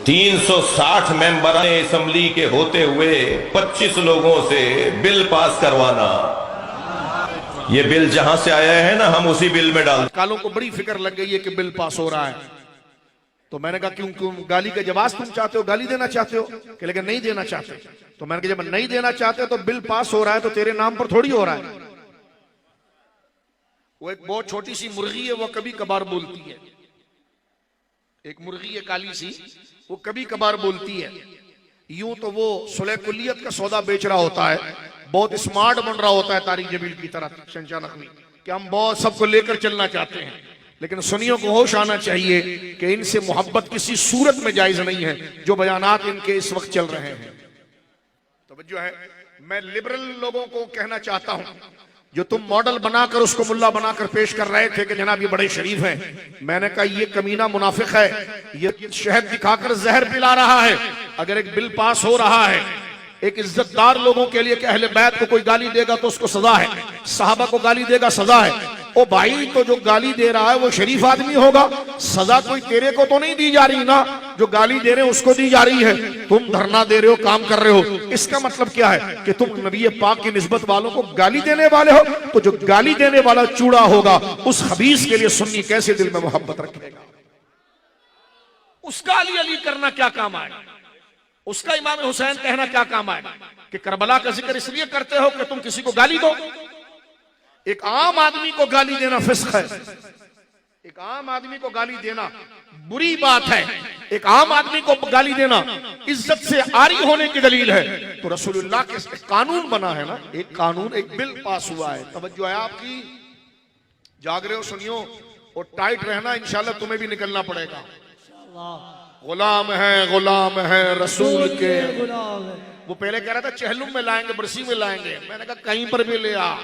360 member assembly के होते हुए 25 लोगों से बिल पास करवाना, ये बिल जहां से आया है ना, हम उसी बिल में डाल। कालों को बड़ी फिक्र लग गई है कि बिल पास हो रहा है, तो मैंने कहा क्यों क्यों गाली का जवाब तुम चाहते हो, गाली देना चाहते हो? कि लेकिन नहीं देना चाहते। तो मैंने कहा जब नहीं देना चाहते तो बिल पास हो रहा है तो तेरे नाम पर थोड़ी हो रहा है। वो एक बहुत छोटी सी मुर्गी है, वो कभी कभार बोलती है। एक मुर्गी है काली सी, वो कभी कभार बोलती है। यूं तो वो सुलह कुलियत का सौदा बेच रहा होता है, बहुत स्मार्ट बन रहा होता है तारिक जमील की तरह, शहंशाह नकवी, कि हम बहुत सबको लेकर चलना चाहते हैं। लेकिन सुनियों को होश आना चाहिए कि इनसे मोहब्बत किसी सूरत में जायज नहीं है जो बयानात इनके इस वक्त चल रहे हैं। तो जो है, मैं लिबरल लोगों को कहना चाहता हूं, जो तुम मॉडल बनाकर उसको मुल्ला बनाकर पेश कर रहे थे कि जनाब ये बड़े शरीफ हैं, मैंने कहा ये कमीना मुनाफिक है, ये शहद दिखाकर जहर पिला रहा है। अगर एक बिल पास हो रहा है एक इज्जतदार लोगों के लिए कि अहले बैत को कोई गाली देगा तो उसको सजा है, सहाबा को गाली देगा सजा है। ओ भाई, तो जो गाली दे रहा है वो शरीफ आदमी होगा, सजा कोई तेरे को तो नहीं दी जा रही ना, जो गाली दे रहे हैं उसको दी जा रही है। तुम धरना दे रहे हो, काम कर रहे हो, इसका मतलब क्या है कि तुम नबी पाक की निस्बत वालों को गाली देने वाले हो। तो जो गाली देने वाला चूड़ा होगा, उस हबीस के लिए सुन्नी कैसे दिल में मोहब्बत रखेगा? उसका अली अली करना क्या काम आएगा? उसका इमाम हुसैन कहना क्या काम आएगा? कि करबला का जिक्र इसलिए करते हो कि तुम किसी को गाली दो। एक आम आदमी को गाली देना फिस्क है, एक आम आदमी को गाली देना बुरी बात है, एक आम आदमी को गाली देना इज्जत से आरी होने की दलील है। तो रसूलुल्लाह के कानून बना है ना, एक कानून, एक बिल पास हुआ है। तवज्जो है आपकी? जाग रहे हो? सुनियो, और टाइट रहना, इंशाल्लाह तुम्हें भी निकलना पड़ेगा। गुलाम है रसूल के। वो पहले कह रहा था चहलुम में लाएंगे, बरसी में लाएंगे, मैंने कहा कहीं पर भी ले आ,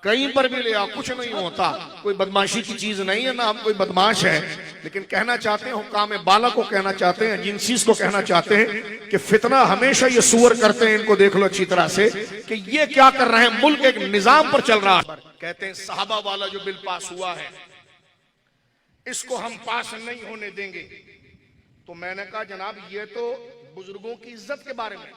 कहीं पर भी ले आ, कुछ नहीं होता। कोई बदमाशी की चीज नहीं है ना, हम कोई बदमाश है। लेकिन कहना चाहते हैं, हुकाम बाला को कहना चाहते हैं, जिनसीस को कहना चाहते हैं कि फितना हमेशा ये सुअर करते हैं, इनको देख लो अच्छी तरह से कि ये क्या कर रहे हैं। मुल्क एक निजाम पर चल रहा है। कहते हैं साहबा वाला जो बिल पास हुआ है इसको हम पास नहीं होने देंगे। तो मैंने कहा जनाब ये तो बुजुर्गों की इज्जत के बारे में।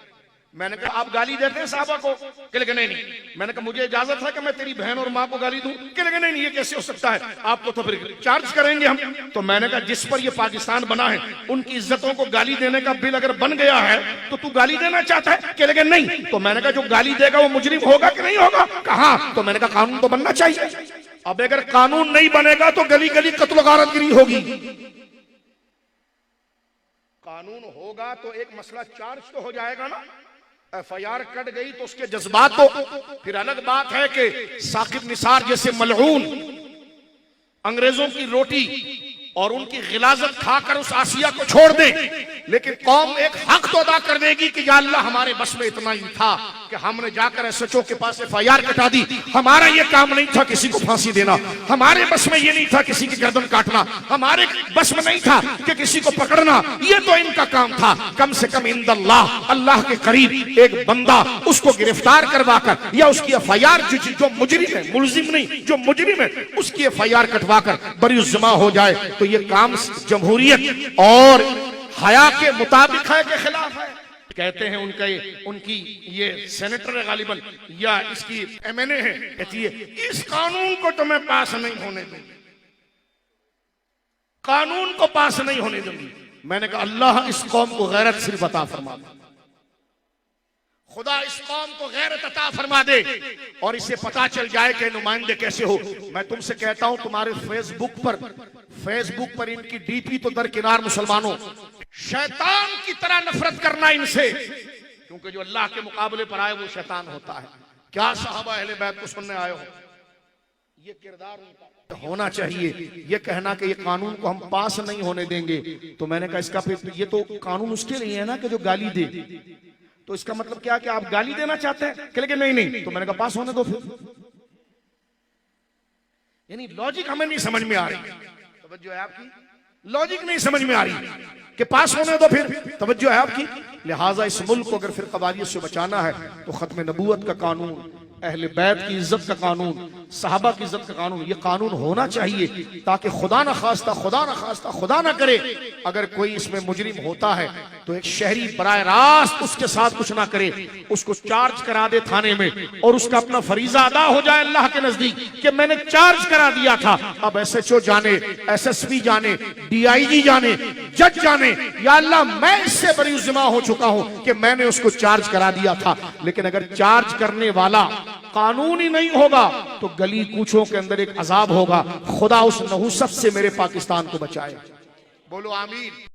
मैंने कहा आप गाली देते हैं साहबा को? कि लेकिन नहीं। मैंने कहा मुझे इजाजत है कि मैं तेरी बहन और माँ को गाली दूं? कि लेकिन नहीं, ये कैसे हो सकता है, आपको तो फिर चार्ज करेंगे हम। तो मैंने कहा जिस पर ये पाकिस्तान बना है उनकी इज्जतों को गाली देने का बिल अगर बन गया है तो तू गाली देना चाहता है? कि लेकिन नहीं। तो मैंने कहा जो गाली देगा वो मुजरिम होगा कि नहीं होगा? कहा? तो मैंने कहा कानून तो बनना चाहिए। अब अगर कानून नहीं बनेगा तो गली गली कत्ल गारतगिरी होगी। कानून होगा तो एक मसला चार्ज तो हो जाएगा ना। एफआईआर कट गई तो उसके जज्बात तो फिर अलग बात है कि साकिब निसार जैसे मलऊन अंग्रेजों की रोटी और उनकी गिलाजत खाकर उस आसिया को छोड़ दे, लेकिन कौम एक हक तो अदा कर देगी कि या अल्लाह हमारे बस में इतना ही था कि हमने जाकर एसएचओ के पास एफआईआर कटा दी। हमारा ये काम नहीं था किसी को फांसी देना, हमारे बस में ये नहीं था किसी की गर्दन काटना, हमारे बस में नहीं था कि किसी को पकड़ना, ये तो इनका काम था। कम से कम इंदल्लाह, अल्लाह के करीब एक बंदा उसको गिरफ्तार करवाकर या उसकी एफआईआर जो मुजरिम है, मुलजिम नहीं, जो मुजरिम है उसकी एफआईआर कटवाकर बरीउज़्ज़मा हो जाए तो ये काम जमहूरियत और हया के मुताबिक है के खिलाफ है। कहते हैं उनकी ये सेनेटर है गालिबन या इसकी एमएनए है, कहती है इस कानून को तो मैं पास नहीं होने दूंगी, कानून को पास नहीं होने दूंगी। मैंने कहा अल्लाह इस कौम को गैरत सिर्फ अता फरमा दे, खुदा इस कौम को गैरत अता फरमा दे और इसे पता चल जाए कि नुमाइंदे कैसे हो। मैं तुमसे कहता हूं तुम्हारे फेसबुक पर इनकी डीपी तो दरकिनार, मुसलमानों शैतान की तरह नफरत करना इनसे, क्योंकि जो अल्लाह के मुकाबले पर आए वो शैतान होता है। क्या साहबा अहले बैत को सुनने आए हो? ये किरदार उनका होना चाहिए। ये कहना कि ये कानून को हम पास नहीं होने देंगे, तो मैंने कहा इसका फिर ये तो कानून उसके लिए है ना कि जो गाली दे, तो इसका मतलब क्या कि आप गाली देना चाहते हैं? कि लेकिन नहीं। तो मैंने कहा पास होने दो फिर। यानी लॉजिक हमें नहीं समझ में आ रही। तवज्जो है आपकी? लॉजिक नहीं समझ में आ रही कि पास होने दो फिर। तवज्जो है आपकी? लिहाजा इस मुल्क को अगर फिर कबालियत से बचाना है तो खत्म नबूवत का कानून, अहले बैत की इज्जत का कानून, सहाबा की इज्जत का कानून, ये कानून होना चाहिए ताकि खुदा न खुदा न करे अगर कोई इसमें मुजरिम होता है तो एक शहरी बराह रास्त उसके साथ कुछ ना करे, उसको चार्ज करा दे थाने में और उसका अपना फरीजा अदा हो जाए अल्लाह के नजदीक कि मैंने चार्ज करा दिया था। अब SHO जाने, SSP जाने, DIG जाने, जज जाने, या अल्लाह मैं इससे बरी जिम्मा हो चुका हूं कि मैंने उसको चार्ज करा दिया था। लेकिन अगर चार्ज करने वाला कानूनी नहीं होगा तो गली कूचों के अंदर एक अजाब होगा। खुदा उस नहुसत से मेरे पाकिस्तान को बचाए। बोलो आमीन।